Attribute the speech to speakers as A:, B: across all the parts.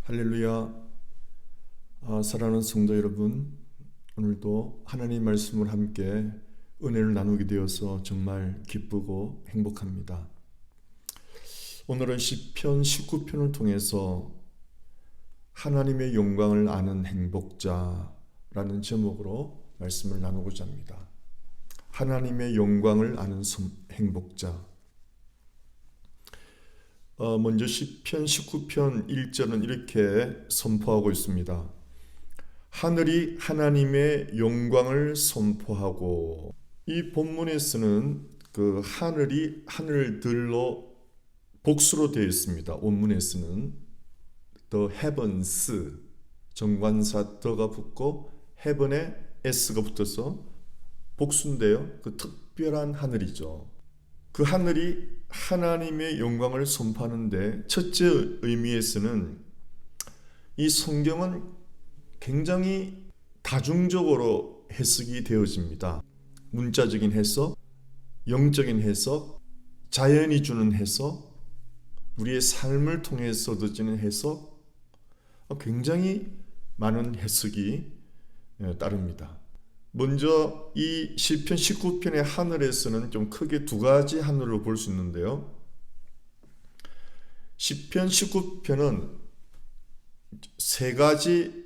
A: 할렐루야. 사랑하는 성도 여러분, 오늘도 하나님 말씀을 함께 은혜를 나누게 되어서 정말 기쁘고 행복합니다. 오늘은 시편 19편을 통해서 하나님의 영광을 아는 행복자라는 제목으로 말씀을 나누고자 합니다. 하나님의 영광을 아는 행복자. 먼저 시편 19편 1절은 이렇게 선포하고 있습니다. 하늘이 하나님의 영광을 선포하고, 이 본문에서는 그 하늘이 하늘들로 복수로 되어 있습니다. 원문에서는 the heavens, 정관사 더가 붙고 heaven에 s가 붙어서 복수인데요. 그 특별한 하늘이죠. 그 하늘이 하나님의 영광을 선포하는데, 첫째 의미에서는 이 성경은 굉장히 다중적으로 해석이 되어집니다. 문자적인 해석, 영적인 해석, 자연이 주는 해석, 우리의 삶을 통해서 얻어지는 해석, 굉장히 많은 해석이 따릅니다. 먼저 이 시편 19편의 하늘에서는 좀 크게 두 가지 하늘로 볼 수 있는데요. 시편 19편은 세 가지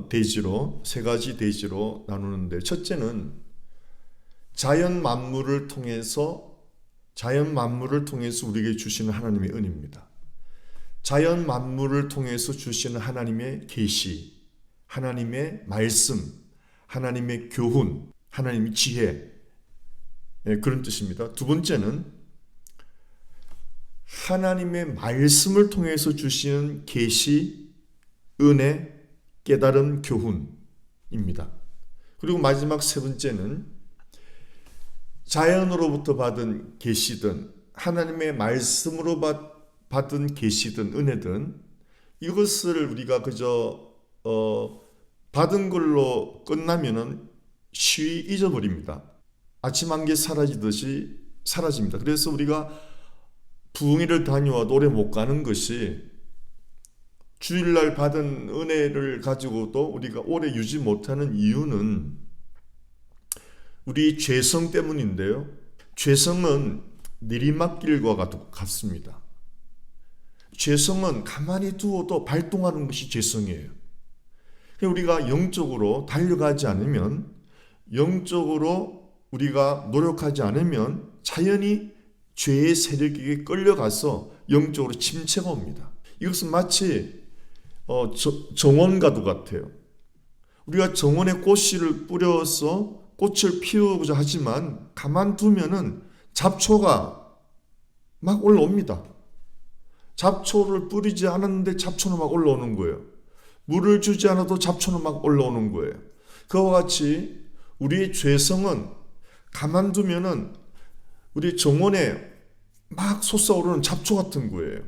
A: 대지로 나누는데, 첫째는 자연 만물을 통해서 우리에게 주시는 하나님의 은혜입니다. 자연 만물을 통해서 주시는 하나님의 계시, 하나님의 말씀, 하나님의 교훈, 하나님의 지혜, 그런 뜻입니다. 두 번째는 하나님의 말씀을 통해서 주시는 계시, 은혜, 깨달음, 교훈입니다. 그리고 마지막 세 번째는 자연으로부터 받은 계시든 하나님의 말씀으로 받은 계시든 은혜든, 이것을 우리가 그저 받은 걸로 끝나면은 쉬이 잊어버립니다. 아침 한 개 사라지듯이 사라집니다. 그래서 우리가 부흥회를 다녀와도 오래 못 가는 것이, 주일날 받은 은혜를 가지고도 우리가 오래 유지 못하는 이유는 우리 죄성 때문인데요. 죄성은 내리막길과 같습니다. 죄성은 가만히 두어도 발동하는 것이 죄성이에요. 우리가 영적으로 달려가지 않으면, 영적으로 우리가 노력하지 않으면 자연히 죄의 세력에게 끌려가서 영적으로 침체가 옵니다. 이것은 마치 정원과도 같아요. 우리가 정원에 꽃씨를 뿌려서 꽃을 피우고자 하지만 가만두면은 잡초가 막 올라옵니다. 잡초를 뿌리지 않았는데 잡초는 막 올라오는 거예요. 물을 주지 않아도 잡초는 막 올라오는 거예요. 그와 같이 우리의 죄성은 가만두면은 우리 정원에 막 솟아오르는 잡초 같은 거예요.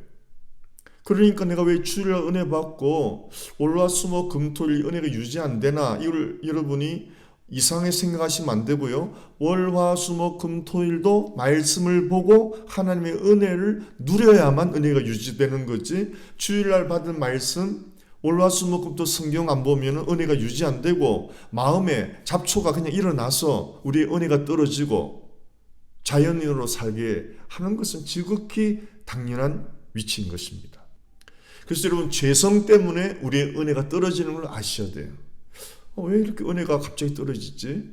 A: 그러니까 내가 왜 주일날 은혜 받고 월화수목 금토일 은혜가 유지 안 되나, 이걸 여러분이 이상하게 생각하시면 안 되고요. 월화수목 금토일도 말씀을 보고 하나님의 은혜를 누려야만 은혜가 유지되는 거지, 주일날 받은 말씀 월화수목금토 성경 안 보면 은혜가 유지 안 되고 마음에 잡초가 그냥 일어나서 우리의 은혜가 떨어지고 자연인으로 살게 하는 것은 지극히 당연한 위치인 것입니다. 그래서 여러분, 죄성 때문에 우리의 은혜가 떨어지는 걸 아셔야 돼요. 왜 이렇게 은혜가 갑자기 떨어지지?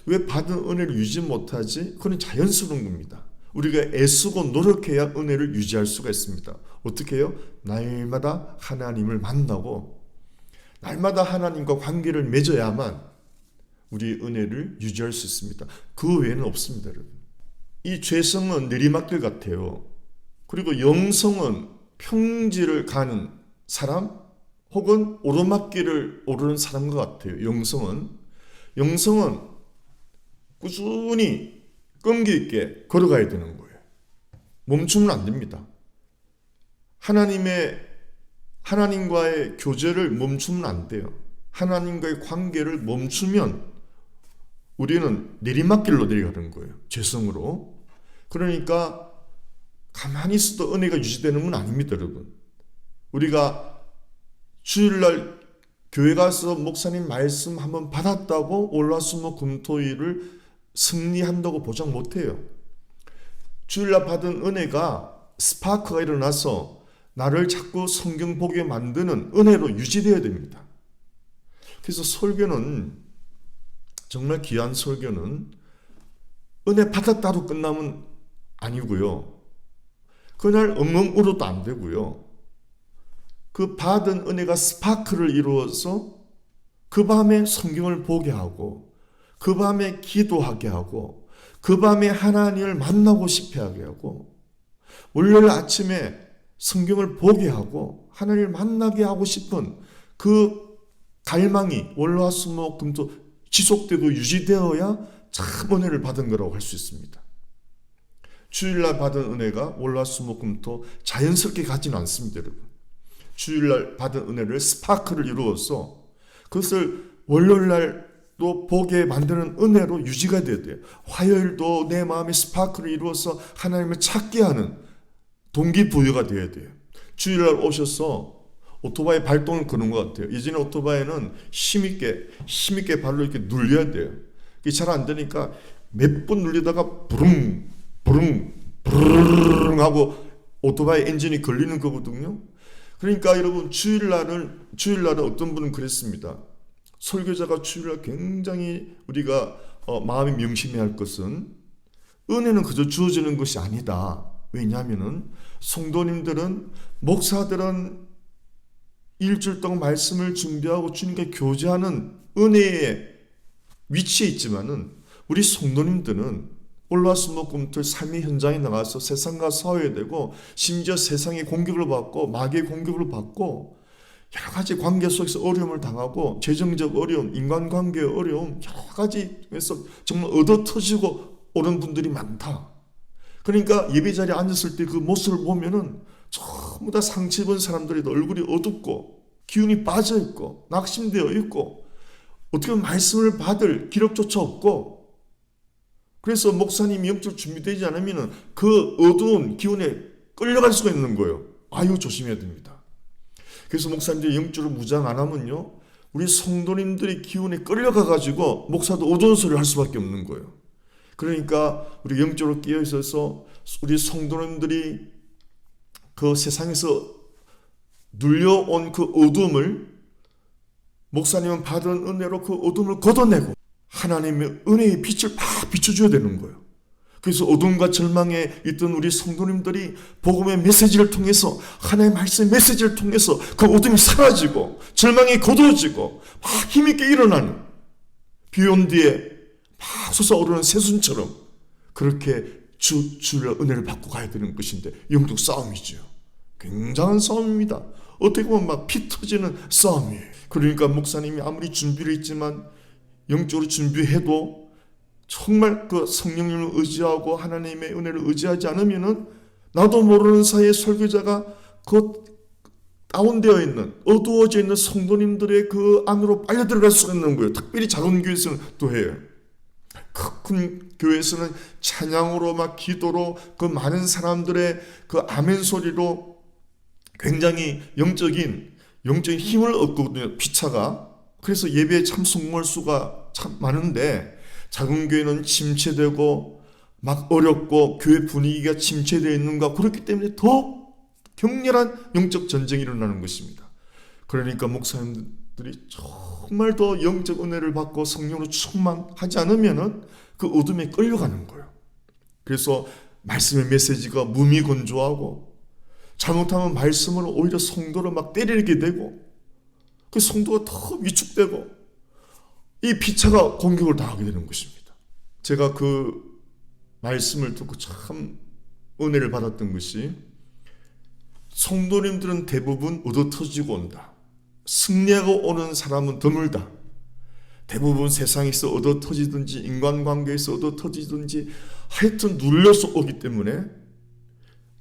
A: 왜 받은 은혜를 유지 못하지? 그건 자연스러운 겁니다. 우리가 애쓰고 노력해야 은혜를 유지할 수가 있습니다. 어떻게 해요? 날마다 하나님을 만나고 날마다 하나님과 관계를 맺어야만 우리의 은혜를 유지할 수 있습니다. 그 외에는 없습니다, 여러분. 이 죄성은 내리막길 같아요. 그리고 영성은 평지를 가는 사람 혹은 오르막길을 오르는 사람과 같아요. 영성은 꾸준히 끈기 있게 걸어가야 되는 거예요. 멈추면 안 됩니다. 하나님과의 교제를 멈추면 안 돼요. 하나님과의 관계를 멈추면 우리는 내리막길로 내려가는 거예요. 죄성으로. 그러니까 가만히 있어도 은혜가 유지되는 건 아닙니다, 여러분. 우리가 주일날 교회 가서 목사님 말씀 한번 받았다고 월화수목금토일을 승리한다고 보장 못해요. 주일날 받은 은혜가 스파크가 일어나서 나를 자꾸 성경 보게 만드는 은혜로 유지되어야 됩니다. 그래서 설교는, 정말 귀한 설교는 은혜 받았다로 끝나면 아니고요. 그날 엉엉 울어도 안 되고요. 그 받은 은혜가 스파크를 이루어서 그 밤에 성경을 보게 하고, 그 밤에 기도하게 하고, 그 밤에 하나님을 만나고 싶어 하게 하고, 월요일 아침에 성경을 보게 하고 하나님을 만나게 하고 싶은 그 갈망이 월화수목금토 지속되고 유지되어야 참 은혜를 받은 거라고 할 수 있습니다. 주일날 받은 은혜가 월화수목금토 자연스럽게 가지는 않습니다, 여러분. 주일날 받은 은혜를 스파크를 이루어서 그것을 월요일날도 보게 만드는 은혜로 유지가 돼야 돼요. 화요일도 내 마음에 스파크를 이루어서 하나님을 찾게 하는 동기부여가 돼야 돼요. 주일날 오셔서 오토바이 발동을 거는 것 같아요. 예전에 오토바이는 힘있게 발로 이렇게 눌려야 돼요. 그게 잘 안 되니까 몇 번 눌리다가 부릉 하고 오토바이 엔진이 걸리는 거거든요. 그러니까 여러분, 주일날은 어떤 분은 그랬습니다. 설교자가 주일날 굉장히 우리가 마음이 명심해야 할 것은, 은혜는 그저 주어지는 것이 아니다. 왜냐하면은 성도님들은, 목사들은 일주일 동안 말씀을 준비하고 주님과 교제하는 은혜의 위치에 있지만은, 우리 성도님들은 월화수목금토 삶의 현장에 나가서 세상과 싸워야 되고, 심지어 세상의 공격을 받고 마귀의 공격을 받고 여러 가지 관계 속에서 어려움을 당하고, 재정적 어려움, 인간관계의 어려움, 여러 가지에서 정말 얻어터지고 오는 분들이 많다. 그러니까 예배 자리에 앉았을 때 그 모습을 보면은 전부 다 상처 입은 사람들이 얼굴이 어둡고 기운이 빠져 있고 낙심되어 있고, 어떻게 보면 말씀을 받을 기력조차 없고, 그래서 목사님이 영적 준비되지 않으면 그 어두운 기운에 끌려갈 수가 있는 거예요. 아유, 조심해야 됩니다. 그래서 목사님들이 영적으로 무장 안 하면요, 우리 성도님들이 기운에 끌려가가지고 목사도 어두운 소리를 할 수밖에 없는 거예요. 그러니까 우리 영적으로 끼어 있어서 우리 성도님들이 그 세상에서 눌려온 그 어둠을, 목사님은 받은 은혜로 그 어둠을 걷어내고 하나님의 은혜의 빛을 막 비춰줘야 되는 거예요. 그래서 어둠과 절망에 있던 우리 성도님들이 복음의 메시지를 통해서, 하나님의 말씀의 메시지를 통해서 그 어둠이 사라지고 절망이 거두어지고 막 힘있게 일어나는, 비 온 뒤에 막 솟아오르는 새순처럼 그렇게 주의 은혜를 받고 가야 되는 것인데, 영적 싸움이죠. 굉장한 싸움입니다. 어떻게 보면 막 피 터지는 싸움이에요. 그러니까 목사님이 아무리 준비를 했지만, 영적으로 준비해도 정말 그 성령님을 의지하고 하나님의 은혜를 의지하지 않으면은, 나도 모르는 사이에 설교자가 그 다운되어 있는, 어두워져 있는 성도님들의 그 안으로 빨려 들어갈 수가 있는 거예요. 특별히 작은 교회에서는 또 해요. 큰 교회에서는 찬양으로 막 기도로 그 많은 사람들의 그 아멘 소리로 굉장히 영적인 힘을 얻거든요, 피차가. 그래서 예배에 참 성공할 수가 참 많은데, 작은 교회는 침체되고 막 어렵고 교회 분위기가 침체되어 있는가, 그렇기 때문에 더 격렬한 영적 전쟁이 일어나는 것입니다. 그러니까 목사님들이 정말 더 영적 은혜를 받고 성령으로 충만하지 않으면은 그 어둠에 끌려가는 거예요. 그래서 말씀의 메시지가 무미건조하고, 잘못하면 말씀으로 오히려 성도를 막 때리게 되고, 그 성도가 더 위축되고 이 피차가 공격을 당하게 되는 것입니다. 제가 그 말씀을 듣고 참 은혜를 받았던 것이, 성도님들은 대부분 얻어터지고 온다. 승리하고 오는 사람은 드물다. 대부분 세상에서 얻어터지든지 인간관계에서 얻어터지든지 하여튼 눌려서 오기 때문에,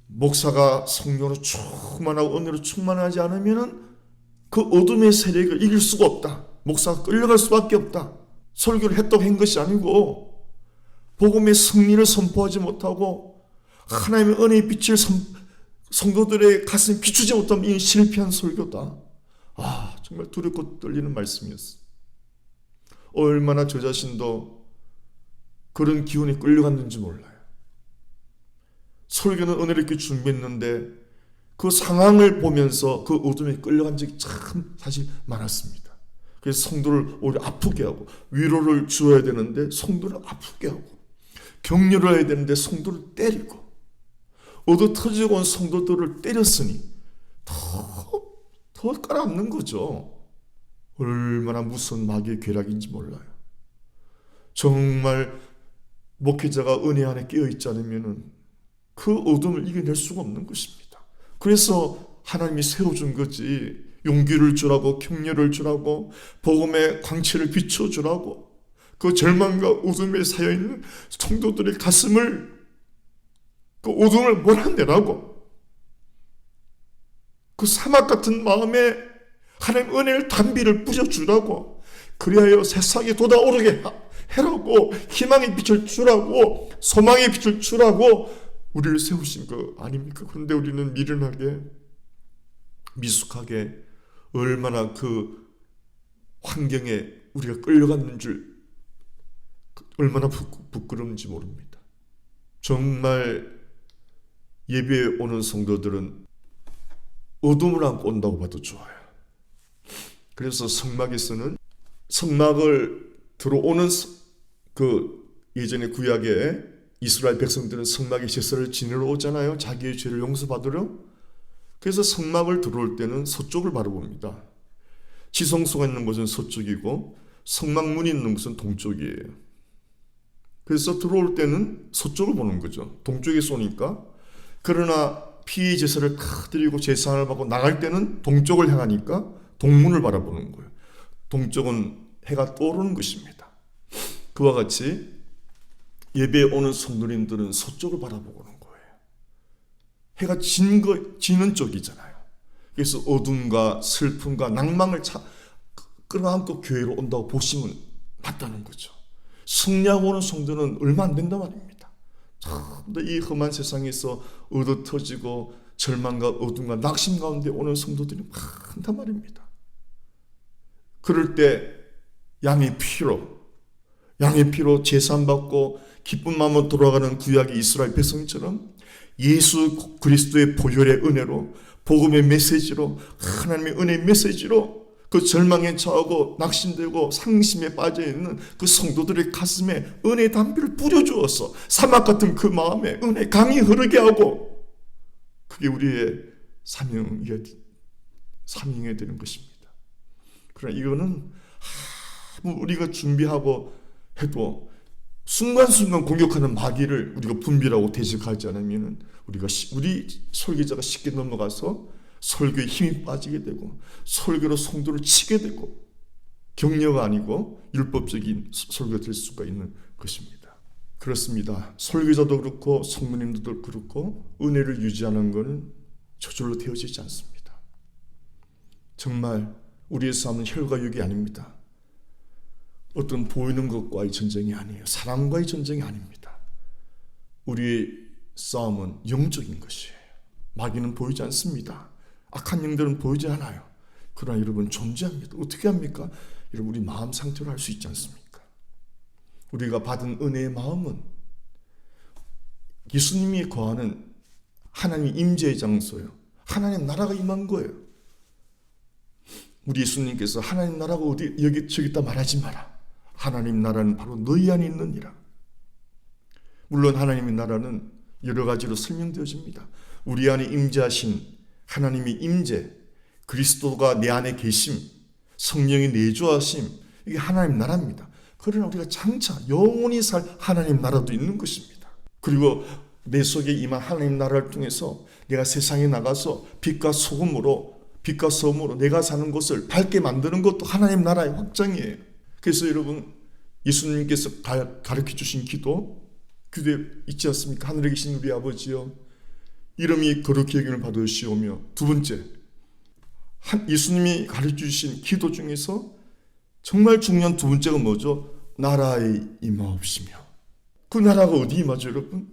A: 목사가 성령으로 충만하고 은혜로 충만하지 않으면 그 어둠의 세력을 이길 수가 없다. 목사가 끌려갈 수밖에 없다. 설교를 했다고 한 것이 아니고, 복음의 승리를 선포하지 못하고 하나님의 은혜의 빛을 성도들의 가슴에 비추지 못하면 이 실패한 설교다. 정말 두렵고 떨리는 말씀이었어요. 얼마나 저 자신도 그런 기운에 끌려갔는지 몰라요. 설교는 은혜를 이렇게 준비했는데 그 상황을 보면서 그 어둠에 끌려간 적이 참 사실 많았습니다. 그래서 성도를 오히려 아프게 하고, 위로를 주어야 되는데 성도를 아프게 하고, 격려를 해야 되는데 성도를 때리고, 얻어 터지고 온 성도들을 때렸으니 더 깔아앉는 거죠. 얼마나 무서운 마귀의 괴락인지 몰라요. 정말 목회자가 은혜 안에 깨어있지 않으면 그 어둠을 이겨낼 수가 없는 것입니다. 그래서 하나님이 세워준 거지. 용기를 주라고, 격려를 주라고, 복음의 광채를 비춰주라고, 그 절망과 어둠에 사여있는 성도들의 가슴을, 그 어둠을 몰아내라고, 그 사막 같은 마음에 하나님 은혜의 단비를 뿌려주라고, 그리하여 세상에 돋아오르게 해라고, 희망의 빛을 주라고, 소망의 빛을 주라고 우리를 세우신 거 아닙니까? 그런데 우리는 미련하게, 미숙하게 얼마나 그 환경에 우리가 끌려갔는 줄 얼마나 부끄러운지 모릅니다. 정말 예배에 오는 성도들은 어둠을 안고 온다고 봐도 좋아요. 그래서 성막에서는 성막을 들어오는 그 예전에 구약에 이스라엘 백성들은 성막에 제사를 지내러 오잖아요. 자기의 죄를 용서받으려. 그래서 성막을 들어올 때는 서쪽을 바라봅니다. 지성소가 있는 곳은 서쪽이고 성막문이 있는 곳은 동쪽이에요. 그래서 들어올 때는 서쪽을 보는 거죠. 동쪽에 쏘니까. 그러나 피의 제사를 다 드리고 제사를 받고 나갈 때는 동쪽을 향하니까 동문을 바라보는 거예요. 동쪽은 해가 떠오르는 것입니다. 그와 같이 예배에 오는 성도님들은 서쪽을 바라보고 오는 거예요. 해가 지는 쪽이잖아요. 그래서 어둠과 슬픔과 낭망을 끌어안고 교회로 온다고 보시면 맞다는 거죠. 승리하고 오는 성도는 얼마 안 된단 말입니다. 이 험한 세상에서 얻어 터지고 절망과 어둠과 낙심 가운데 오는 성도들이 많단 말입니다. 그럴 때 양의 피로 제사받고 기쁜 마음으로 돌아가는 구약의 이스라엘 백성처럼 예수 그리스도의 보혈의 은혜로, 복음의 메시지로, 하나님의 은혜의 메시지로 그 절망에 처하고 낙심되고 상심에 빠져있는 그 성도들의 가슴에 은혜의 담비를 뿌려주어서 사막 같은 그 마음에 은혜의 강이 흐르게 하고, 그게 우리의 사명해야 되는 것입니다. 그러나 이거는 우리가 준비하고 해도 순간순간 공격하는 마귀를 우리가 분별하고 대적하지 않으면 우리 설교자가 쉽게 넘어가서 설교에 힘이 빠지게 되고 설교로 성도를 치게 되고 격려가 아니고 율법적인 설교가 될 수가 있는 것입니다. 그렇습니다. 설교자도 그렇고 성도님들도 그렇고 은혜를 유지하는 것은 저절로 되어지지 않습니다. 정말 우리의 싸움은 혈과 육이 아닙니다. 어떤 보이는 것과의 전쟁이 아니에요. 사람과의 전쟁이 아닙니다. 우리의 싸움은 영적인 것이에요. 마귀는 보이지 않습니다. 악한 영들은 보이지 않아요. 그러나 여러분 존재합니다. 어떻게 합니까? 여러분 우리 마음 상태로 할 수 있지 않습니까? 우리가 받은 은혜의 마음은 예수님이 거하는 하나님 임재의 장소예요. 하나님 나라가 임한 거예요. 우리 예수님께서 하나님 나라가 어디 여기 저기 있다 말하지 마라. 하나님 나라는 바로 너희 안에 있느니라. 물론 하나님의 나라는 여러 가지로 설명되어집니다. 우리 안에 임재하신 하나님의 임재, 그리스도가 내 안에 계심, 성령이 내주하심, 이게 하나님 나라입니다. 그러나 우리가 장차 영원히 살 하나님 나라도 있는 것입니다. 그리고 내 속에 임한 하나님 나라를 통해서 내가 세상에 나가서 빛과 소금으로 내가 사는 곳을 밝게 만드는 것도 하나님 나라의 확장이에요. 그래서 여러분 예수님께서 가르쳐 주신 기도에 있지 않습니까? 하늘에 계신 우리 아버지여 이름이 거룩히 여김을 받으시오며, 두 번째 예수님이 가르쳐 주신 기도 중에서 정말 중요한 두 번째가 뭐죠? 나라에 임하옵시며. 그 나라가 어디 임하죠 여러분?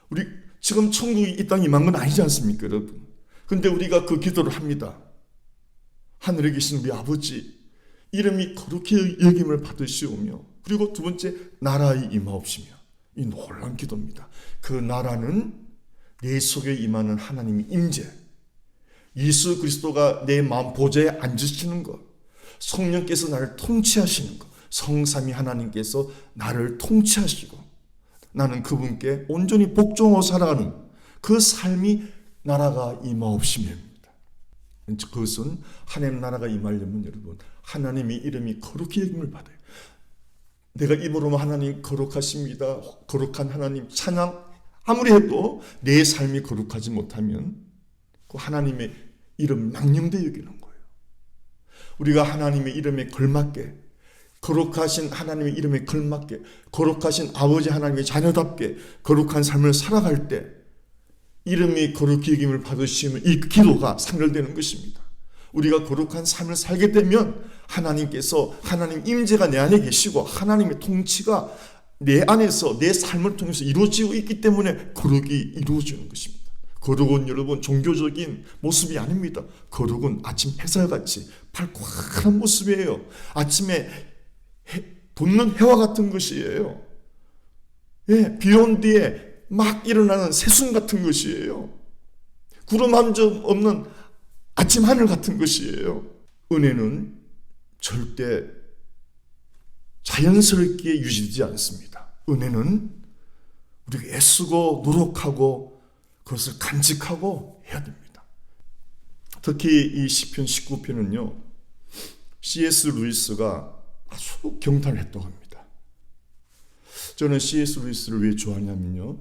A: 우리 지금 천국이 이 땅에 임한 건 아니지 않습니까 여러분? 근데 우리가 그 기도를 합니다. 하늘에 계신 우리 아버지 이름이 거룩히 여김을 받으시오며, 그리고 두 번째, 나라의 임하옵시며. 이 놀라운 기도입니다. 그 나라는 내 속에 임하는 하나님의 임재, 예수 그리스도가 내 마음 보좌에 앉으시는 것, 성령께서 나를 통치하시는 것, 성삼위 하나님께서 나를 통치하시고 나는 그분께 온전히 복종하고 살아가는 그 삶이 나라가 임하옵시며입니다. 그것은 하나님 나라가 임하려면 여러분, 하나님의 이름이 거룩히 여김을 받아요. 내가 입으로만 하나님 거룩하십니다, 거룩한 하나님 찬양 아무리 해도 내 삶이 거룩하지 못하면 그 하나님의 이름 망령되이 여기는 거예요. 우리가 하나님의 이름에 걸맞게, 거룩하신 하나님의 이름에 걸맞게, 거룩하신 아버지 하나님의 자녀답게 거룩한 삶을 살아갈 때 이름이 거룩히 여김을 받으시면 이 기도가 상달되는 것입니다. 우리가 거룩한 삶을 살게 되면 하나님께서, 하나님 임재가 내 안에 계시고 하나님의 통치가 내 안에서 내 삶을 통해서 이루어지고 있기 때문에 거룩이 이루어지는 것입니다. 거룩은 여러분 종교적인 모습이 아닙니다. 거룩은 아침 햇살같이 밝고 환한 모습이에요. 아침에 돋는 해와 같은 것이에요. 예, 비온 뒤에 막 일어나는 새순 같은 것이에요. 구름 한 점 없는 아침 하늘 같은 것이에요. 은혜는 절대 자연스럽게 유지되지 않습니다. 은혜는 우리가 애쓰고 노력하고 그것을 간직하고 해야 됩니다. 특히 이 시편 19편은요, C.S. 루이스가 아주 경탄을 했다고 합니다. 저는 C.S. 루이스를 왜 좋아하냐면요,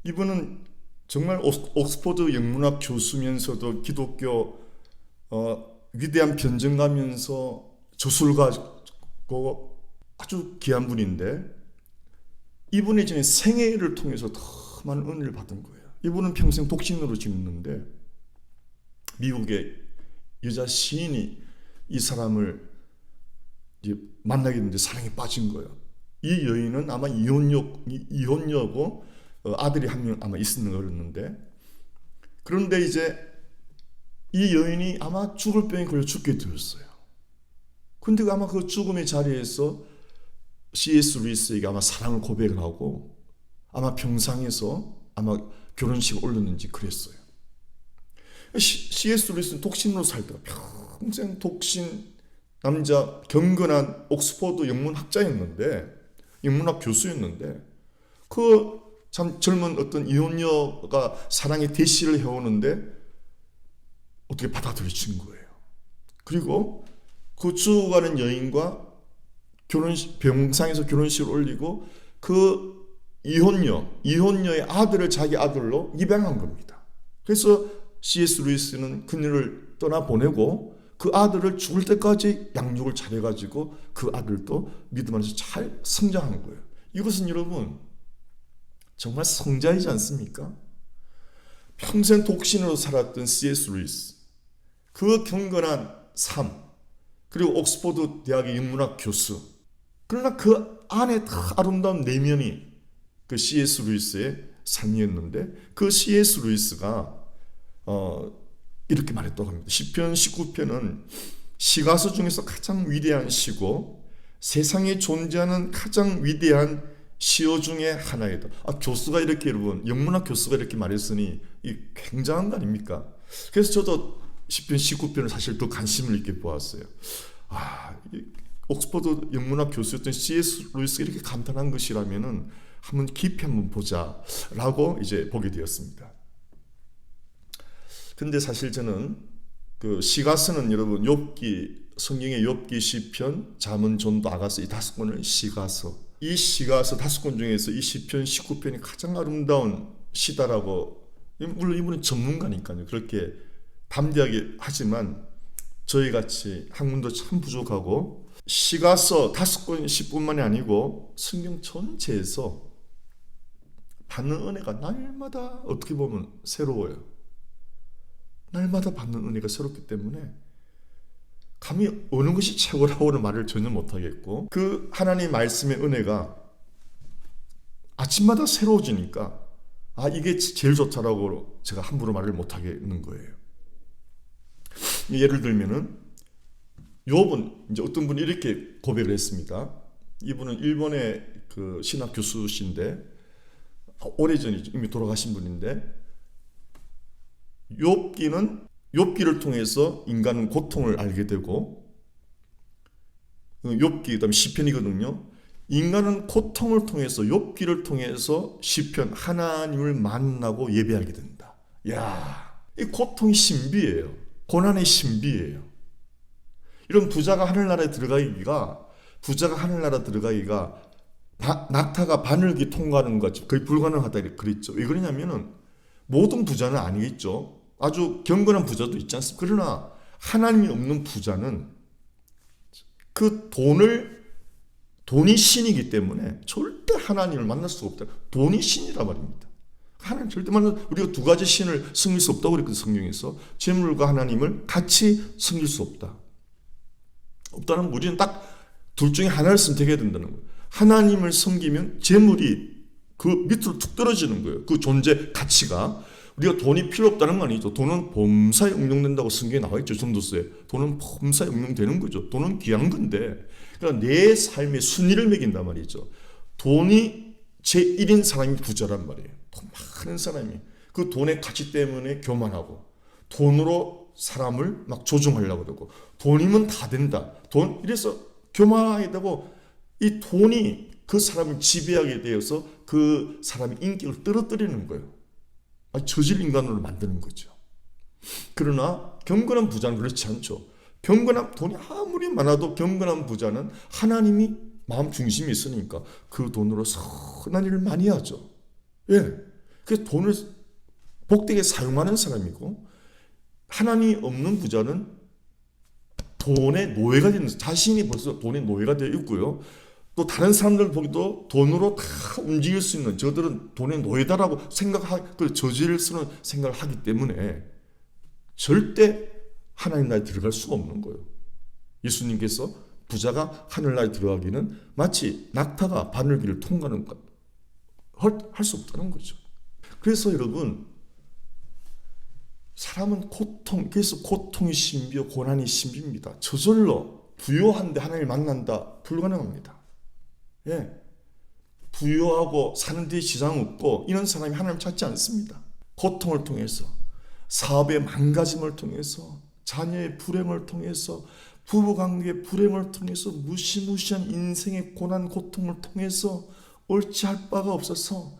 A: 이분은 정말 옥스퍼드 영문학 교수면서도 기독교 위대한 변증가면서 저술가고 아주 귀한 분인데, 이분의 지금 생애를 통해서 더 많은 은혜를 받은 거예요. 이분은 평생 독신으로 지냈는데 미국의 여자 시인이 이 사람을 이제 만나게 됐는데 사랑에 빠진 거예요. 이 여인은 아마 이혼녀고 아들이 한 명 아마 있었는 거였는데, 그런데 이제 이 여인이 아마 죽을 병에 걸려 죽게 되었어요. 근데 아마 그 죽음의 자리에서 C.S. 루이스에게 아마 사랑을 고백을 하고 아마 병상에서 아마 결혼식을 올렸는지 그랬어요. C.S. 루이스는 독신으로 살다가 평생 독신 남자, 경건한 옥스퍼드 영문학자였는데, 영문학 교수였는데, 그 참 젊은 어떤 이혼녀가 사랑의 대시를 해오는데 어떻게 받아들여진 거예요. 그리고 그 죽어가는 여인과 병상에서 결혼식을 올리고 그 이혼녀의 아들을 자기 아들로 입양한 겁니다. 그래서 C.S. 루이스는 그녀를 떠나보내고 그 아들을 죽을 때까지 양육을 잘해가지고 그 아들도 믿음 안에서 잘 성장한 거예요. 이것은 여러분 정말 성자이지 않습니까? 평생 독신으로 살았던 C.S. 루이스, 그 경건한 삶, 그리고 옥스퍼드 대학의 영문학 교수, 그러나 그 안에 다 아름다운 내면이 그 C.S. 루이스의 삶이었는데, 그 C.S. 루이스가 이렇게 말했다고 합니다. 시편 19편은 시가서 중에서 가장 위대한 시고 세상에 존재하는 가장 위대한 시어 중에 하나이다. 교수가 이렇게, 여러분 영문학 교수가 이렇게 말했으니 이 굉장한 거 아닙니까? 그래서 저도 시편 19편을 사실 더 관심을 있게 보았어요. 옥스퍼드 영문학 교수였던 C.S. 루이스가 이렇게 감탄한 것이라면은 한번 깊이 한번 보자라고 이제 보게 되었습니다. 근데 사실 저는 그 시가서는 여러분 성경의 욥기, 시편, 잠언, 전도, 아가서 이 5권을 시가서, 이 시가서 5권 중에서 이 시편 19편이 가장 아름다운 시다라고, 물론 이분은 전문가니까요 그렇게 담대하게 하지만 저희같이 학문도 참 부족하고 시가서 5권뿐만이 아니고 성경 전체에서 받는 은혜가 날마다 어떻게 보면 새로워요. 날마다 받는 은혜가 새롭기 때문에 감히 어느 것이 최고라고는 말을 전혀 못하겠고, 그 하나님 말씀의 은혜가 아침마다 새로워지니까 이게 제일 좋다라고 제가 함부로 말을 못하겠는 거예요. 예를 들면은 욥은 이제 어떤 분이 이렇게 고백을 했습니다. 이분은 일본의 그 신학 교수신데 오래전에 이미 돌아가신 분인데 욥기를 통해서 인간은 고통을 알게 되고 욥기 그다음에 시편이거든요. 인간은 고통을 통해서 욥기를 통해서 시편 하나님을 만나고 예배하게 된다. 야, 이 고통이 신비예요. 고난의 신비예요. 이런 부자가 하늘나라에 들어가기가 낙타가 바늘기 통과하는 것 거의 불가능하다 그랬죠. 왜 그러냐면은 모든 부자는 아니겠죠. 아주 경건한 부자도 있지 않습니까? 그러나 하나님이 없는 부자는 그 돈이 신이기 때문에 절대 하나님을 만날 수가 없다. 돈이 신이란 말입니다. 하나님 절대 우리가 두 가지 신을 섬길 수 없다고 그랬거든요. 성경에서 재물과 하나님을 같이 섬길 수 없다. 없다는 우리는 딱 둘 중에 하나를 선택해야 된다는 거예요. 하나님을 섬기면 재물이 그 밑으로 툭 떨어지는 거예요. 그 존재 가치가. 우리가 돈이 필요 없다는 건 아니죠. 돈은 범사에 응용된다고 성경에 나와 있죠. 전도서에. 돈은 범사에 응용되는 거죠. 돈은 귀한 건데. 그러니까 내 삶의 순위를 매긴단 말이죠. 돈이 제1인 사람이 부자란 말이에요. 돈 많은 사람이. 그 돈의 가치 때문에 교만하고 돈으로 사람을 막 조종하려고 그러고 돈이면 다 된다. 이래서 교만하게 되고 이 돈이 그 사람을 지배하게 되어서 그 사람의 인격을 떨어뜨리는 거예요. 저질 인간으로 만드는 거죠. 그러나 경건한 부자는 그렇지 않죠. 돈이 아무리 많아도 경건한 부자는 하나님이 마음 중심에 있으니까 그 돈으로 선한 일을 많이 하죠. 예. 그래서 돈을 복되게 사용하는 사람이고 하나님이 없는 부자는 돈의 노예가 되는 자신이 벌써 돈의 노예가 되어 있고요. 또 다른 사람들 보기도 돈으로 다 움직일 수 있는 저들은 돈의 노예다라고 생각하고 저지를 쓰는 생각을 하기 때문에 절대 하나님 나라에 들어갈 수가 없는 거예요. 예수님께서 부자가 하늘나라에 들어가기는 마치 낙타가 바늘길을 통과하는 것 할 수 없다는 거죠. 그래서 여러분 사람은 그래서 고통이 신비요 고난이 신비입니다. 저절로 부유한데 하나님을 만난다 불가능합니다. 예, 부유하고 사는 데 지장 없고 이런 사람이 하나님을 찾지 않습니다. 고통을 통해서 사업의 망가짐을 통해서 자녀의 불행을 통해서 부부관계의 불행을 통해서 무시무시한 인생의 고난 고통을 통해서 옳지 할 바가 없어서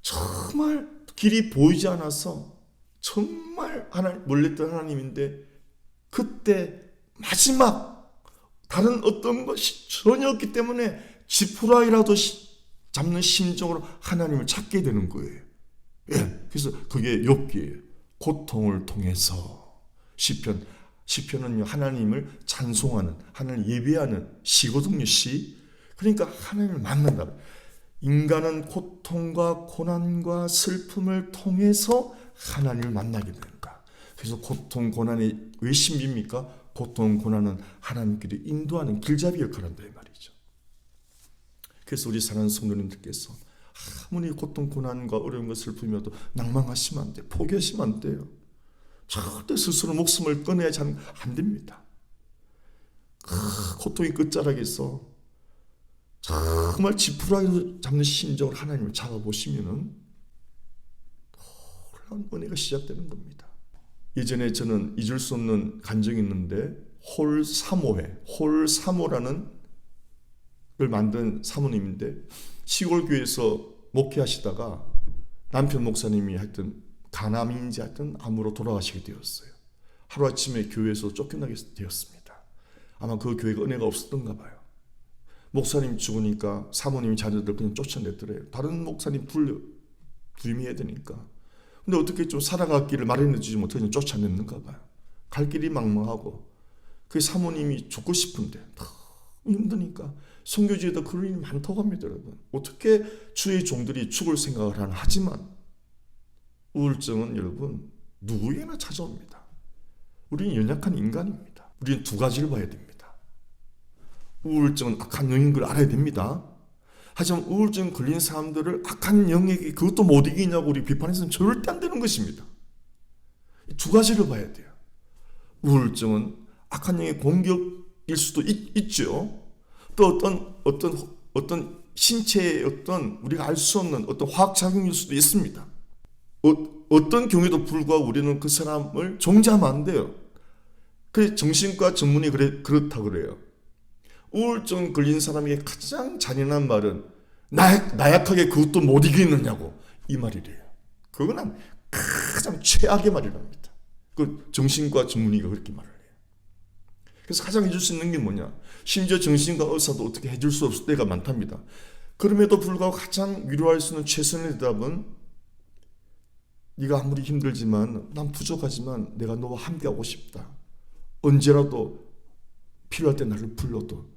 A: 정말 길이 보이지 않아서 정말 몰렸던 하나님인데 그때 마지막 다른 어떤 것이 전혀 없기 때문에 지푸라기라도 잡는 심정으로 하나님을 찾게 되는 거예요. 예, 그래서 그게 욥기예요. 고통을 통해서 시편은요 하나님을 찬송하는 하나님을 예배하는 시거든요. 시. 그러니까 하나님을 만난다. 인간은 고통과 고난과 슬픔을 통해서 하나님을 만나게 된다. 그래서 고통 고난이 왜 신비입니까? 고통 고난은 하나님끼리 인도하는 길잡이 역할을 한다 이 말이죠. 그래서 우리 사랑하는 성도님들께서 아무리 고통 고난과 어려움과 슬픔이어도 낭망하시면 안 돼요. 포기하시면 안 돼요. 절대 스스로 목숨을 꺼내야지 안 됩니다. 고통의 끝자락에서 정말 지푸라기로 잡는 심정으로 하나님을 잡아보시면은 놀라운 은혜가 시작되는 겁니다. 예전에 저는 잊을 수 없는 간증이 있는데 홀사모라는 걸 만든 사모님인데 시골 교회에서 목회하시다가 남편 목사님이 하여튼 간암인지 하여튼 암으로 돌아가시게 되었어요. 하루아침에 교회에서 쫓겨나게 되었습니다. 아마 그 교회가 은혜가 없었던가 봐요. 목사님 죽으니까 사모님이 자녀들 그냥 쫓아냈더래요. 다른 목사님 부임해야 되니까. 근데 어떻게 좀 살아갈 길을 마련해주지 못해 그냥 쫓아냈는가 봐요. 갈 길이 망망하고 그 사모님이 죽고 싶은데 너무 힘드니까 선교지에도 그런 일이 많다고 합니다. 여러분. 어떻게 주의 종들이 죽을 생각을 하나 하지만 우울증은 여러분 누구에게나 찾아옵니다. 우리는 연약한 인간입니다. 우리는 두 가지를 봐야 됩니다. 우울증은 악한 영인 걸 알아야 됩니다. 하지만 우울증 걸린 사람들을 악한 영에게 그것도 못 이기냐고 우리 비판해서는 절대 안 되는 것입니다. 두 가지를 봐야 돼요. 우울증은 악한 영의 공격일 수도 있죠. 또 어떤 신체의 어떤 우리가 알 수 없는 어떤 화학작용일 수도 있습니다. 어떤 경우에도 불구하고 우리는 그 사람을 정죄하면 안 돼요. 그래 정신과 전문의 그렇다 그래요. 우울증 걸린 사람에게 가장 잔인한 말은 나약하게 그것도 못 이기느냐고 이 말이래요. 그거는 가장 최악의 말이랍니다. 그 정신과 전문의가 그렇게 말을 해요. 그래서 가장 해줄 수 있는 게 뭐냐? 심지어 정신과 의사도 어떻게 해줄 수 없을 때가 많답니다. 그럼에도 불구하고 가장 위로할 수 있는 최선의 대답은 네가 아무리 힘들지만 난 부족하지만 내가 너와 함께하고 싶다. 언제라도 필요할 때 나를 불러도.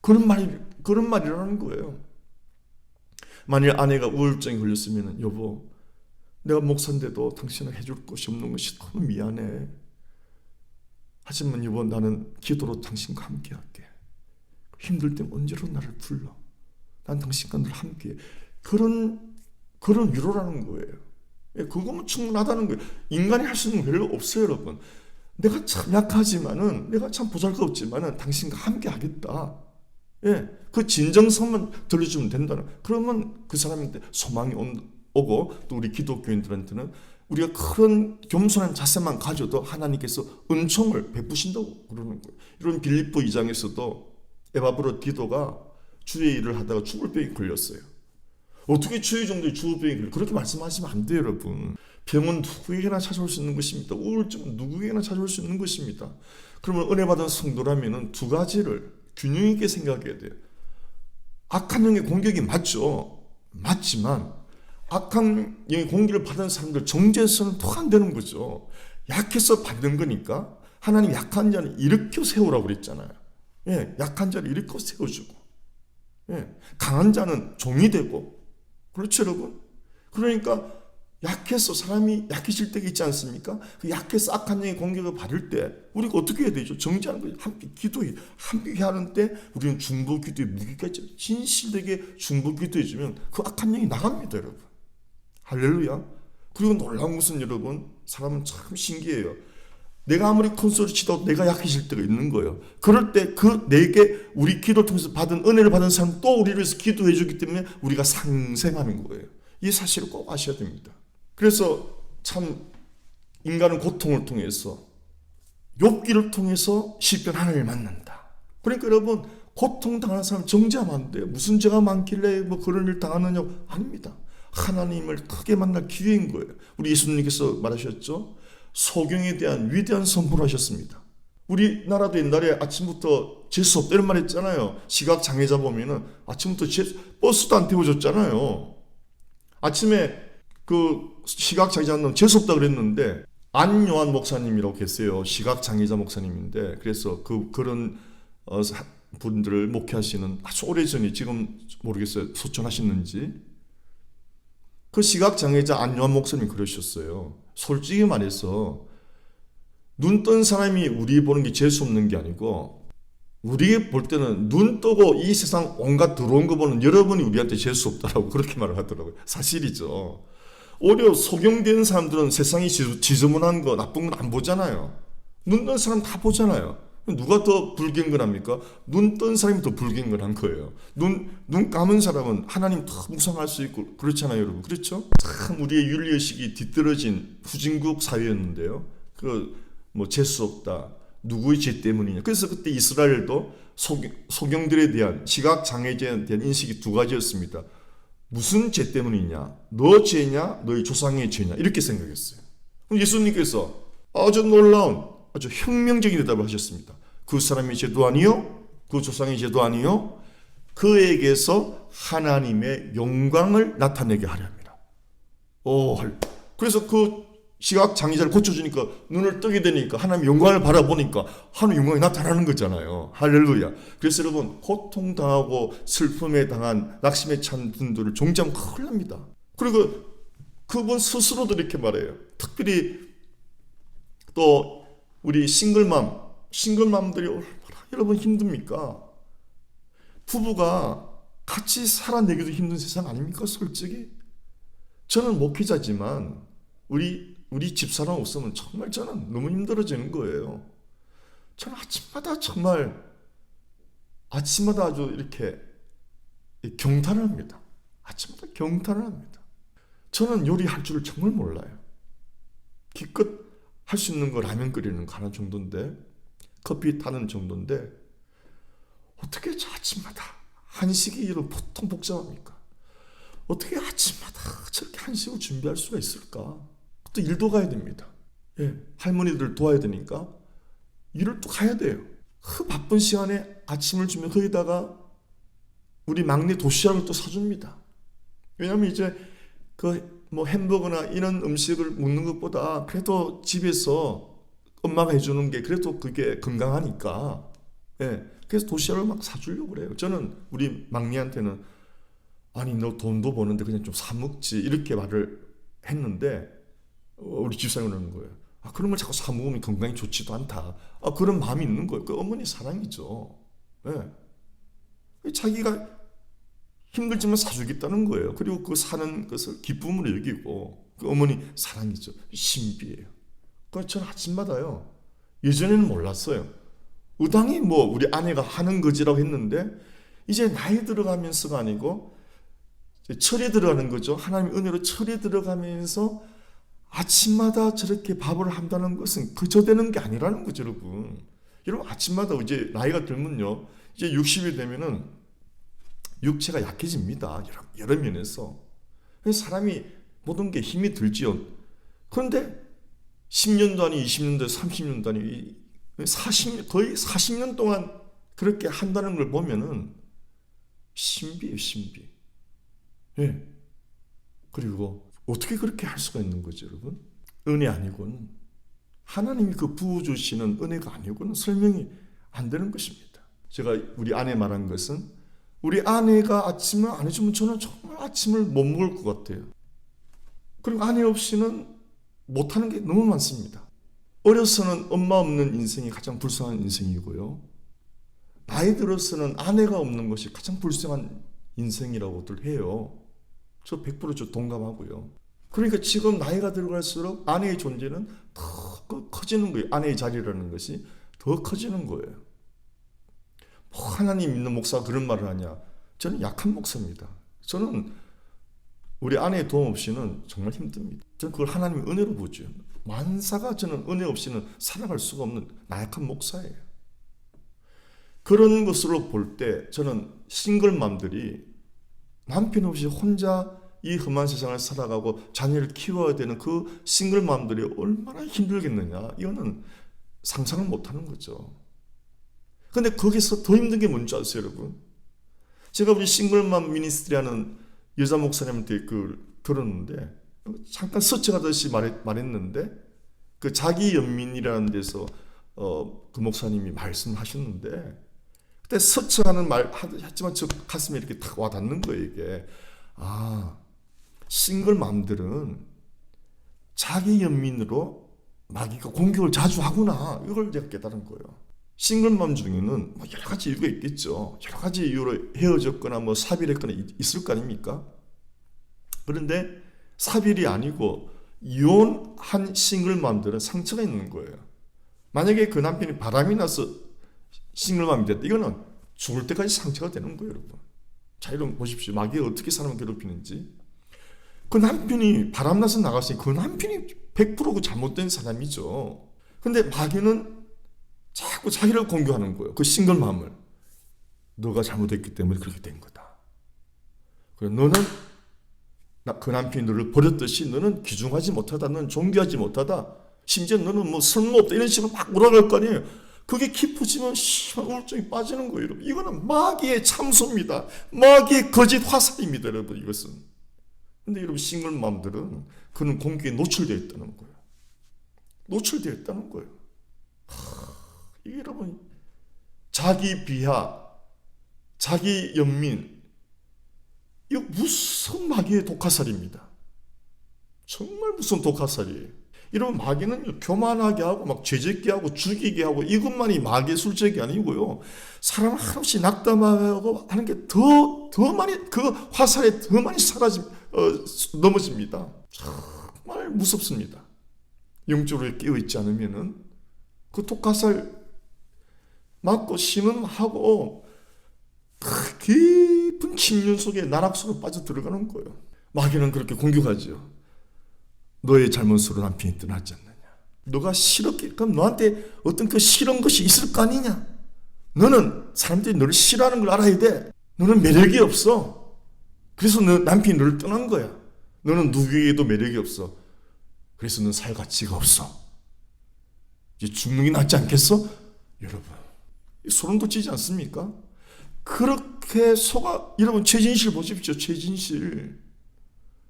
A: 그런 말이라는 거예요. 만일 아내가 우울증에 걸렸으면 여보 내가 목사인데도 당신은 해줄 것이 없는 것이 너무 미안해. 하지만 여보 나는 기도로 당신과 함께 할게. 힘들 때 언제로 나를 불러. 난 당신과 늘 함께 해. 그런 위로라는 거예요. 그거면 충분하다는 거예요. 인간이 할 수 있는 거 별로 없어요, 여러분. 내가 참 약하지만은, 내가 참 보잘것없지만은 당신과 함께 하겠다. 예, 그 진정성만 들려주면 된다는. 그러면 그 사람한테 소망이 오고 또 우리 기독교인들한테는 우리가 그런 겸손한 자세만 가져도 하나님께서 은총을 베푸신다고 그러는 거예요. 이런 빌립보 2장에서도 에바브로 디도가 주의 일을 하다가 죽을 병이 걸렸어요. 어떻게 주의 정도의 죽을 병이 걸려? 그렇게 말씀하시면 안 돼요, 여러분. 병은 누구에게나 찾아올 수 있는 것입니다. 우울증은 누구에게나 찾아올 수 있는 것입니다. 그러면 은혜 받은 성도라면은 두 가지를 균형 있게 생각해야 돼요. 악한 영의 공격이 맞죠. 맞지만 악한 영의 공격을 받은 사람들 정죄해서는 더 안 되는 거죠. 약해서 받는 거니까 하나님 약한 자는 일으켜 세우라고 그랬잖아요. 예, 약한 자를 일으켜 세워주고, 예, 강한 자는 종이 되고, 그렇죠, 여러분? 그러니까 약해서 사람이 약해질 때가 있지 않습니까? 그 약해서 악한 영의 공격을 받을 때 우리가 어떻게 해야 되죠? 정죄하는 거예요. 함께 기도해. 함께 하는 때 우리는 중보 기도에 무기가 있죠. 진실되게 중보 기도해 주면 그 악한 영이 나갑니다, 여러분. 할렐루야. 그리고 놀라운 것은 여러분, 사람은 참 신기해요. 내가 아무리 큰 소리 치도 내가 약해질 때가 있는 거예요. 그럴 때 내게 우리 기도를 통해서 받은 은혜를 받은 사람 또 우리를 위해서 기도해 주기 때문에 우리가 상생하는 거예요. 이 사실을 꼭 아셔야 됩니다. 그래서 참 인간은 고통을 통해서 욥기를 통해서 시편 하나님을 만난다. 그러니까 여러분 고통당하는 사람 정죄하면 안 돼요. 무슨 죄가 많길래 뭐 그런 일 당하느냐고. 아닙니다. 하나님을 크게 만날 기회인 거예요. 우리 예수님께서 말하셨죠. 소경에 대한 위대한 선포를 하셨습니다. 우리나라도 옛날에 아침부터 재수 없다 이런 말 했잖아요. 시각장애자 보면은 아침부터 버스도 안 태워줬잖아요. 아침에 그 시각장애자는 재수 없다 그랬는데 안요한 목사님이라고 계세요. 시각장애자 목사님인데 그래서 그런 분들을 목회하시는 아주 오래전에 지금 모르겠어요. 소천하셨는지 그 시각장애자 안요한 목사님이 그러셨어요. 솔직히 말해서 눈 뜬 사람이 우리 보는 게 재수 없는 게 아니고 우리 볼 때는 눈 뜨고 이 세상 온갖 들어온 거 보는 여러분이 우리한테 재수 없다라고 그렇게 말을 하더라고요. 사실이죠. 오히려 소경된 사람들은 세상이 지저분한 거 나쁜 건 안 보잖아요. 눈 뜬 사람 다 보잖아요. 누가 더 불경건합니까? 눈 뜬 사람이 더 불경건한 거예요. 눈 감은 사람은 하나님 더 묵상할 수 있고 그렇잖아요, 여러분. 그렇죠? 참 우리의 윤리의식이 뒤떨어진 후진국 사회였는데요. 재수 없다. 누구의 죄 때문이냐. 그래서 그때 이스라엘도 소경들에 대한 시각장애자에 대한 인식이 두 가지였습니다. 무슨 죄 때문이냐? 너 죄냐? 너희 조상의 죄냐? 이렇게 생각했어요. 그럼 예수님께서 아주 놀라운 아주 혁명적인 대답을 하셨습니다. 그 사람의 죄도 아니요, 그 조상의 죄도 아니요, 그에게서 하나님의 영광을 나타내게 하려 합니다. 그래서 그 시각장애자를 고쳐주니까 눈을 뜨게 되니까 하나님의 영광을 바라보니까 하나님의 영광이 나타나는 거잖아요. 할렐루야. 그래서 여러분 고통당하고 슬픔에 당한 낙심에 찬 분들을 종잡으면 큰일 납니다. 그리고 그분 스스로도 이렇게 말해요. 특별히 또 우리 싱글맘들이 얼마나 여러분 힘듭니까? 부부가 같이 살아내기도 힘든 세상 아닙니까? 솔직히 저는 목회자지만 우리 우리 집사람 없으면 정말 저는 너무 힘들어지는 거예요. 저는 아침마다 아주 이렇게 경탄을 합니다. 아침마다 경탄을 합니다. 저는 요리할 줄을 정말 몰라요. 기껏 할 수 있는 거 라면 끓이는 거 하나 정도인데, 커피 타는 정도인데, 어떻게 저 아침마다 한식이 이런 보통 복잡합니까? 어떻게 아침마다 저렇게 한식을 준비할 수가 있을까? 또 일도 가야 됩니다. 예, 할머니들 도와야 되니까 일을 또 가야 돼요. 그 바쁜 시간에 아침을 주면 거기다가 우리 막내 도시락을 또 사줍니다. 왜냐하면 이제 뭐 햄버거나 이런 음식을 먹는 것보다 그래도 집에서 엄마가 해주는 게 그래도 그게 건강하니까, 예, 그래서 도시락을 막 사주려고 그래요. 저는 우리 막내한테는 아니 너 돈도 버는데 그냥 좀 사 먹지 이렇게 말을 했는데, 우리 집사람이 그러는 거예요. 그런 걸 자꾸 사 먹으면 건강에 좋지도 않다. 그런 마음이 있는 거예요. 그 어머니 사랑이죠. 예. 자기가 힘들지만 사주겠다는 거예요. 그리고 그 사는 것을 기쁨으로 여기고, 그 어머니 사랑이죠. 신비예요. 그래서 저는 아침마다요, 예전에는 몰랐어요. 의당이 뭐 우리 아내가 하는 거지라고 했는데, 이제 나이 들어가면서가 아니고 철이 들어가는 거죠. 하나님의 은혜로 철이 들어가면서 아침마다 저렇게 밥을 한다는 것은 그저 되는 게 아니라는 거죠, 여러분. 여러분, 아침마다 이제 나이가 들면요, 이제 60이 되면은 육체가 약해집니다. 여러 면에서. 사람이 모든 게 힘이 들지요. 그런데 10년도 아니 20년도 아니 30년도 아니 거의 40년 동안 그렇게 한다는 걸 보면은 신비예요, 신비. 예. 그리고 어떻게 그렇게 할 수가 있는 거죠, 여러분? 은혜 아니고는, 하나님이 그 부어주시는 은혜가 아니고는 설명이 안 되는 것입니다. 제가 우리 아내 말한 것은, 우리 아내가 아침을 안 해주면 저는 정말 아침을 못 먹을 것 같아요. 그리고 아내 없이는 못하는 게 너무 많습니다. 어려서는 엄마 없는 인생이 가장 불쌍한 인생이고요, 나이 들어서는 아내가 없는 것이 가장 불쌍한 인생이라고들 해요. 저 100% 동감하고요. 그러니까 지금 나이가 들어갈수록 아내의 존재는 더 커지는 거예요. 아내의 자리라는 것이 더 커지는 거예요. 뭐 하나님 믿는 목사가 그런 말을 하냐? 저는 약한 목사입니다. 저는 우리 아내의 도움 없이는 정말 힘듭니다. 저는 그걸 하나님의 은혜로 보죠. 만사가 저는 은혜 없이는 살아갈 수가 없는 나약한 목사예요. 그런 것으로 볼 때 저는 싱글맘들이 남편 없이 혼자 이 험한 세상을 살아가고 자녀를 키워야 되는 그 싱글맘들이 얼마나 힘들겠느냐, 이거는 상상을 못하는 거죠. 근데 거기서 더 힘든 게 뭔지 아세요, 여러분? 제가 우리 싱글맘 미니스트리하는 여자 목사님한테 들었는데, 잠깐 서칭하듯이 말했는데, 그 자기 연민이라는 데서 그 목사님이 말씀하셨는데, 그때 서칭하는 말 했지만 저 가슴에 이렇게 탁 와닿는 거예요, 이게. 싱글맘들은 자기 연민으로 마귀가 공격을 자주 하구나, 이걸 제가 깨달은 거예요. 싱글맘 중에는 뭐 여러 가지 이유가 있겠죠. 여러 가지 이유로 헤어졌거나 뭐 사별했거나 있을 거 아닙니까? 그런데 사별이 아니고 이혼한 싱글맘들은 상처가 있는 거예요. 만약에 그 남편이 바람이 나서 싱글맘이 됐다, 이거는 죽을 때까지 상처가 되는 거예요, 여러분. 자, 여러분 보십시오. 마귀가 어떻게 사람을 괴롭히는지. 그 남편이 바람나서 나갔으니 그 남편이 100% 잘못된 사람이죠. 근데 마귀는 자꾸 자기를 공격하는 거예요. 그 싱글맘을. 너가 잘못했기 때문에 그렇게 된 거다. 그래, 너는 그 남편이 너를 버렸듯이 너는 귀중하지 못하다. 너는 존귀하지 못하다. 심지어 너는 뭐 쓸모없다. 이런 식으로 막 몰아갈 거 아니에요. 그게 깊어지면 우울증이 빠지는 거예요, 여러분. 이거는 마귀의 참소입니다. 마귀의 거짓 화살입니다, 여러분. 이것은. 근데 여러분, 싱글맘들은 그런 공격에 노출되어 있다는 거예요. 노출되어 있다는 거예요. 이게 여러분, 자기 비하, 자기 연민, 이거 무슨 마귀의 독화살입니다. 정말 무슨 독화살이에요. 이런 마귀는 교만하게 하고 막 죄짓게 하고 죽이게 하고 이것만이 마귀의 술책이 아니고요. 사람을 한없이 낙담하고 하는 게 더 많이, 그 화살에 더 많이 넘어집니다. 정말 무섭습니다. 영적으로 깨어있지 않으면은 그 독가살 맞고 신음하고 그 깊은 침륜 속에 나락수로 빠져들어가는 거예요. 마귀는 그렇게 공격하죠. 너의 잘못으로 남편이 떠나지 않느냐. 너가 싫었기, 그럼 너한테 어떤 그 싫은 것이 있을 거 아니냐. 너는 사람들이 너를 싫어하는 걸 알아야 돼. 너는 매력이 없어. 그래서 너 남편이 너를 떠난 거야. 너는 누구에게도 매력이 없어. 그래서 넌 살 가치가 없어. 이제 죽는 게 낫지 않겠어? 여러분, 소름 돋지 않습니까? 그렇게 여러분 최진실 보십시오. 최진실.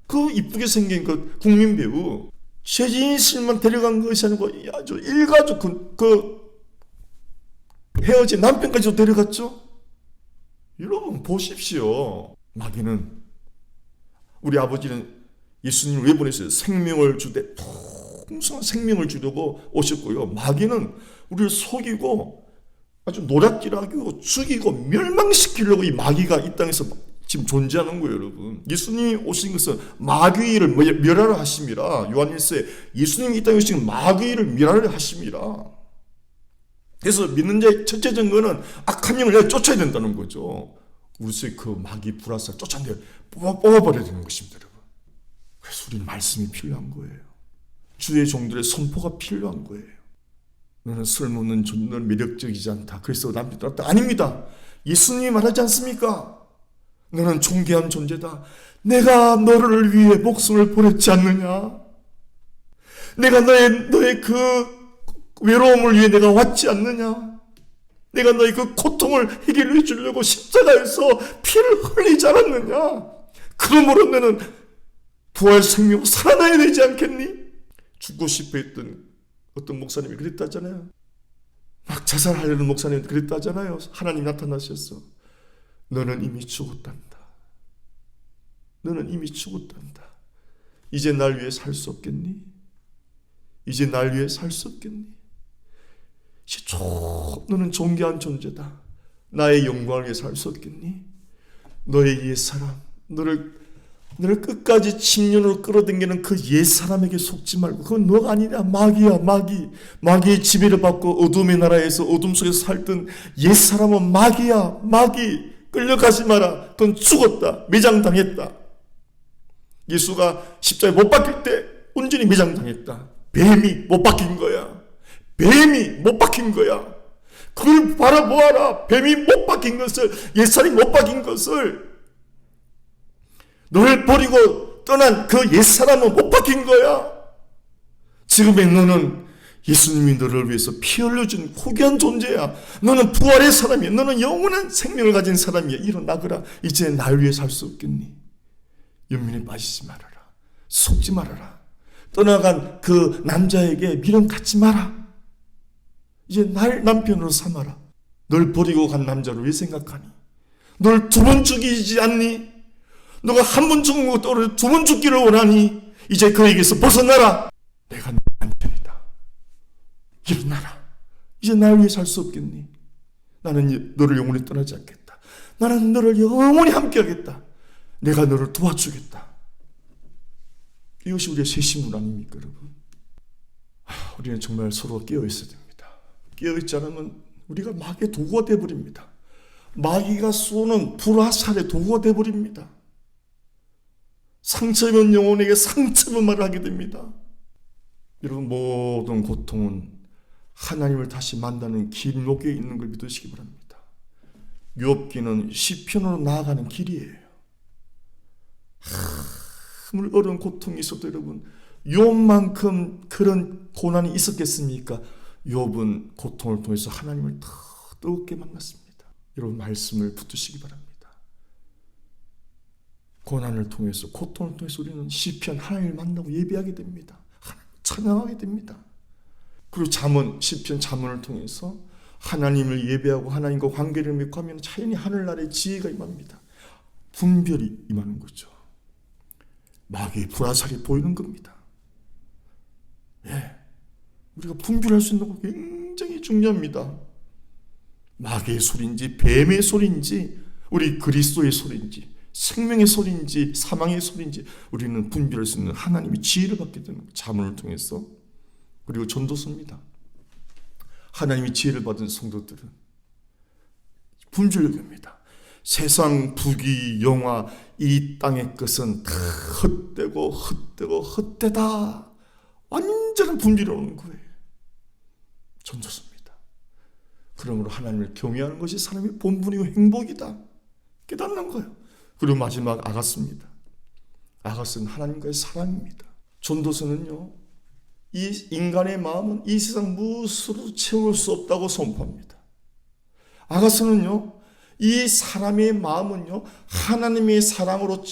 A: 그 이쁘게 생긴 그 국민 배우. 최진실만 데려간 것이 아니고 아주 일가족 그 헤어진 남편까지도 데려갔죠? 여러분 보십시오. 마귀는, 우리 아버지는 예수님을 왜 보냈어요? 생명을 주되 풍성한 생명을 주려고 오셨고요. 마귀는 우리를 속이고 아주 노략질하고 죽이고 멸망시키려고 이 마귀가 이 땅에서 지금 존재하는 거예요, 여러분. 예수님이 오신 것은 마귀를 멸하려 하심이라. 요한일서에 예수님이 이 땅에 오신 마귀를 멸하려 하심이라. 그래서 믿는 자의 첫째 증거는 악한 영을 내가 쫓아야 된다는 거죠. 우리 속에 그 마귀 불화살 쫓아내려 뽑아버려야 되는 것입니다, 여러분. 그래서 우리는 말씀이 필요한 거예요. 주의 종들의 선포가 필요한 거예요. 너는 쓸모없는 존재, 너는 매력적이지 않다. 그래서 남편 떠났다. 아닙니다. 예수님이 말하지 않습니까? 너는 존귀한 존재다. 내가 너를 위해 목숨을 버렸지 않느냐? 내가 너의 그 외로움을 위해 내가 왔지 않느냐? 내가 너의 그 고통을 해결해 주려고 십자가에서 피를 흘리지 않았느냐? 그러므로 너는 부활 생명으로 살아나야 되지 않겠니? 죽고 싶어 했던 어떤 목사님이 그랬다잖아요. 막 자살하려는 목사님이 그랬다잖아요. 하나님 나타나셨어. 너는 이미 죽었단다. 너는 이미 죽었단다. 이제 날 위해 살 수 없겠니? 이제 날 위해 살 수 없겠니? 이제 너는 존귀한 존재다. 나의 영광을 위해 살 수 없겠니? 너의 옛사람, 너를 끝까지 침륜으로 끌어당기는 그 옛사람에게 속지 말고, 그건 너가 아니냐. 마귀야, 마귀. 마귀의 지배를 받고 어둠의 나라에서 어둠 속에서 살던 옛사람은 마귀야, 마귀. 끌려가지 마라. 그건 죽었다. 매장당했다. 예수가 십자가에 못 박힐 때 온전히 매장당했다. 뱀이 못 박힌 거야. 뱀이 못 박힌 거야. 그걸 바라보아라. 뱀이 못 박힌 것을, 옛사람이 못 박힌 것을, 너를 버리고 떠난 그 옛사람은 못 박힌 거야. 지금의 너는 예수님이 너를 위해서 피 흘려준 고귀한 존재야. 너는 부활의 사람이야. 너는 영원한 생명을 가진 사람이야. 일어나거라. 이제 날 위해 살 수 없겠니? 연민에 빠지지 말아라. 속지 말아라. 떠나간 그 남자에게 미련 갖지 마라. 이제 날 남편으로 삼아라. 널 버리고 간 남자를 왜 생각하니? 널 두 번 죽이지 않니? 너가 한 번 죽은 거 떠오르 두 번 죽기를 원하니? 이제 그에게서 벗어나라. 내가 네 남편이다. 일어나라. 이제 날 위해 살 수 없겠니? 나는 너를 영원히 떠나지 않겠다. 나는 너를 영원히 함께하겠다. 내가 너를 도와주겠다. 이것이 우리의 새 신분 아닙니까, 여러분? 우리는 정말 서로 깨어있어야 됩니다. 깨어있지 않으면 우리가 마귀의 도구가 되어버립니다. 마귀가 쏘는 불화살의 도구가 되어버립니다. 상처입은 영혼에게 상처입은 말을 하게 됩니다. 여러분, 모든 고통은 하나님을 다시 만나는 길목에 있는 걸 믿으시기 바랍니다. 욥기는 시편으로 나아가는 길이에요. 아무리 어려운 고통이 있어도 여러분, 욥만큼 그런 고난이 있었겠습니까? 욥은 고통을 통해서 하나님을 더 뜨겁게 만났습니다. 여러분, 말씀을 붙드시기 바랍니다. 고난을 통해서, 고통을 통해서 우리는 시편 하나님을 만나고 예배하게 됩니다. 하나님을 찬양하게 됩니다. 그리고 시편 잠언을 통해서 하나님을 예배하고 하나님과 관계를 맺고 하면 자연히 하늘나라의 지혜가 임합니다. 분별이 임하는 거죠. 마귀의 불화살이 보이는 겁니다. 우리가 분별할 수 있는 거 굉장히 중요합니다. 마귀의 소리인지 뱀의 소리인지 우리 그리스도의 소리인지 생명의 소리인지 사망의 소리인지 우리는 분별할 수 있는 하나님의 지혜를 받게 되는 거예요. 잠언을 통해서. 그리고 전도서입니다. 하나님의 지혜를 받은 성도들은 분별력입니다. 세상 부귀 영화 이 땅의 것은 다 헛되고 헛되다. 완전한 분별이 오는 거예요. 전도서입니다. 그러므로 하나님을 경외하는 것이 사람의 본분이고 행복이다. 깨닫는 거예요. 그리고 마지막 아가스입니다. 아가스는 하나님과의 사랑입니다. 전도서는요, 이 인간의 마음은 이 세상 무엇으로도 채울 수 없다고 선포합니다. 아가서는요, 이 사람의 마음은요, 하나님의 사랑으로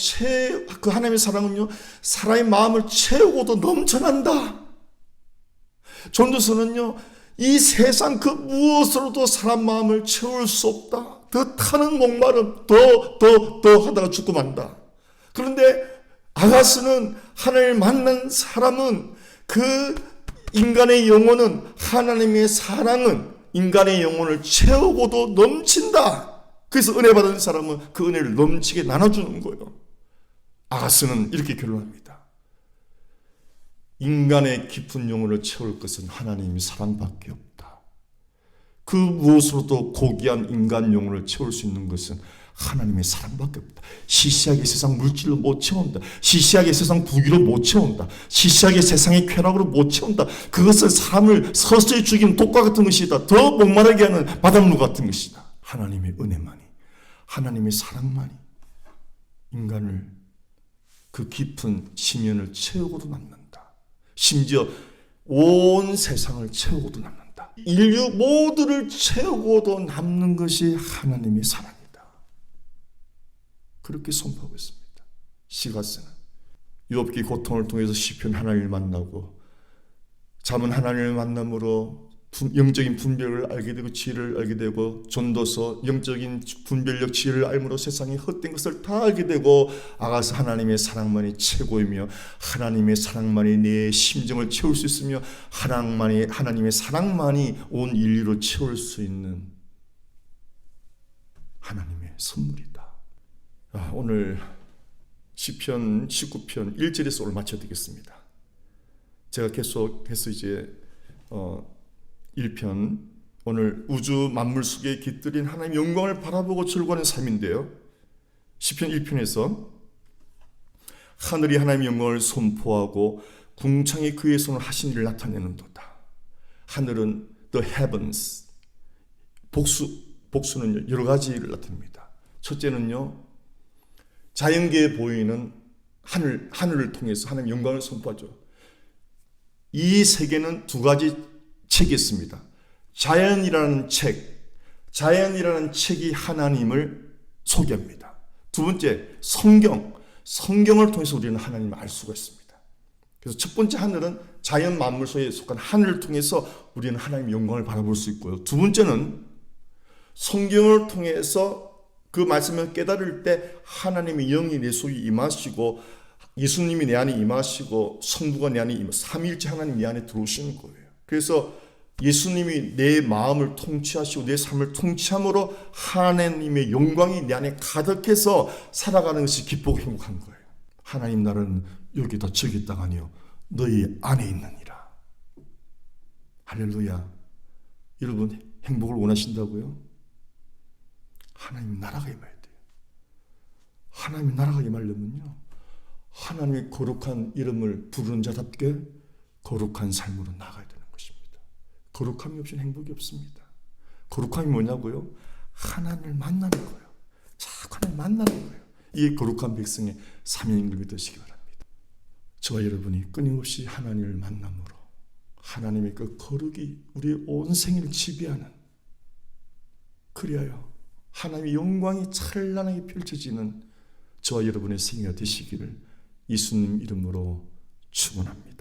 A: 그 하나님의 사랑은요, 사람의 마음을 채우고도 넘쳐난다. 전도서는요, 이 세상 그 무엇으로도 사람 마음을 채울 수 없다. 더 타는 목마름, 더 하다가 죽고 만다. 그런데 아가스는 하나님을 만난 사람은 그 인간의 영혼은 하나님의 사랑은 인간의 영혼을 채우고도 넘친다. 그래서 은혜 받은 사람은 그 은혜를 넘치게 나눠주는 거예요. 아가스는 이렇게 결론합니다. 인간의 깊은 영혼을 채울 것은 하나님의 사랑밖에 없다. 그 무엇으로도 고귀한 인간 영혼을 채울 수 있는 것은 하나님의 사랑밖에 없다. 시시하게 세상 물질로 못 채운다. 시시하게 세상 부귀로 못 채운다. 시시하게 세상의 쾌락으로 못 채운다. 그것은 사람을 서서히 죽이는 독과 같은 것이다. 더 목마르게 하는 바닷물 같은 것이다. 하나님의 은혜만이, 하나님의 사랑만이 인간을 그 깊은 심연을 채우고도 남는다. 심지어 온 세상을 채우고도 남는다. 인류 모두를 채우고도 남는 것이 하나님의 사랑이다. 그렇게 선포하고 있습니다. 시가스는 욥기 고통을 통해서 시편 하나님을 만나고 잠언 하나님을 만남으로 영적인 분별을 알게 되고 지혜를 알게 되고 전도서 영적인 분별력 지혜를 알므로 세상의 헛된 것을 다 알게 되고 아가서 하나님의 사랑만이 최고이며 하나님의 사랑만이 내 심정을 채울 수 있으며 하나님의 사랑만이 온 인류를 채울 수 있는 하나님의 선물이다. 오늘 시편 19편 1절에서 오늘 마쳐드리겠습니다. 제가 계속해서 이제 1편 오늘 우주 만물 속에 깃들인 하나님의 영광을 바라보고 즐거워하는 삶인데요. 시편 1편에서 하늘이 하나님의 영광을 선포하고 궁창이 그의 손을 하신 일을 나타내는도다. 하늘은 the heavens, 복수는 여러 가지를 나타냅니다. 첫째는요, 자연계에 보이는 하늘을 통해서 하나님의 영광을 선포하죠. 이 세계는 두 가지 책이 있습니다. 자연이라는 책이 하나님을 소개합니다. 두 번째, 성경을 통해서 우리는 하나님을 알 수가 있습니다. 그래서 첫 번째 하늘은 자연 만물 속에 속한 하늘을 통해서 우리는 하나님의 영광을 바라볼 수 있고요. 두 번째는 성경을 통해서 그 말씀을 깨달을 때 하나님의 영이 내 속에 임하시고 예수님이 내 안에 임하시고 성부가 내 안에 삼위일체 하나님 내 안에 들어오시는 거예요. 그래서 예수님이 내 마음을 통치하시고 내 삶을 통치함으로 하나님의 영광이 내 안에 가득해서 살아가는 것이 기쁘고 행복한 거예요. 하나님 나라는 여기다 저기 있다가 아니요 너희 안에 있느니라. 할렐루야. 여러분 행복을 원하신다고요? 하나님 나라가 임해야 돼요. 하나님 나라가 임하려면요, 하나님의 거룩한 이름을 부르는 자답게 거룩한 삶으로 나가야 되는 것입니다. 거룩함이 없이는 행복이 없습니다. 거룩함이 뭐냐고요? 하나님을 만나는 거예요. 자꾸 하나님 만나는 거예요. 이게 거룩한 백성의 사명임을 되시기 바랍니다. 저와 여러분이 끊임없이 하나님을 만남으로 하나님의 그 거룩이 우리의 온 생일을 지배하는, 그리하여 하나님의 영광이 찬란하게 펼쳐지는 저와 여러분의 생애가 되시기를 예수님 이름으로 축원합니다.